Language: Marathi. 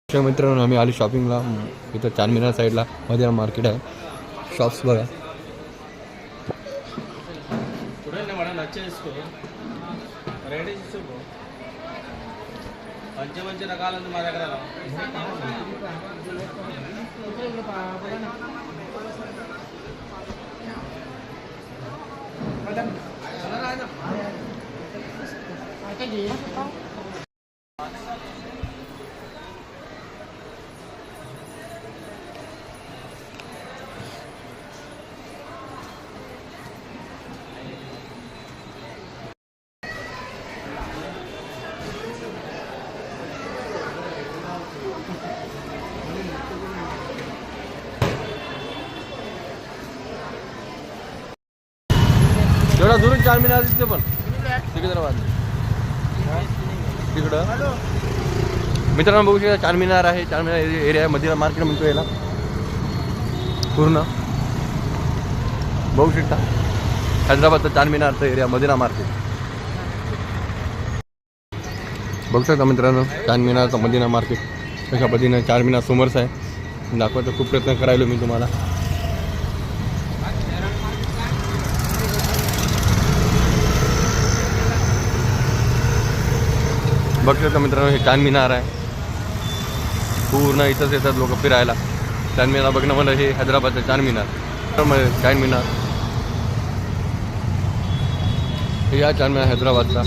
मित्रांनो आम्ही आलो शॉपिंगला. इथं चारमिनार साईडला मध्ये मार्केट आहे. शॉप्स बघा. एवढा दुरून चारमिनार दिसते पण सिकंदराबाद तिकडं मित्रांनो बघू शकता चारमिनार आहे. चारमिनार एरिया मध्ये मार्केट म्हणतो याला पूर्ण बघू शकता. हैदराबादचं चारमिनारचं एरिया मदिना मार्केट बघू शकता मित्रांनो. चारमिनारचं मदिना मार्केट कशा पद्धतीनं चारमिनार समोरच आहे. दाखवायचा खूप प्रयत्न करायलो मी तुम्हाला. बघू शकता मित्रांनो हे चारमिनार आहे. पूर्ण इथंच येतात लोक फिरायला. चारमिनार बघणं मला हे हैदराबादचं चारमिनार चारमिनार हे या चारमिनार हैदराबादचा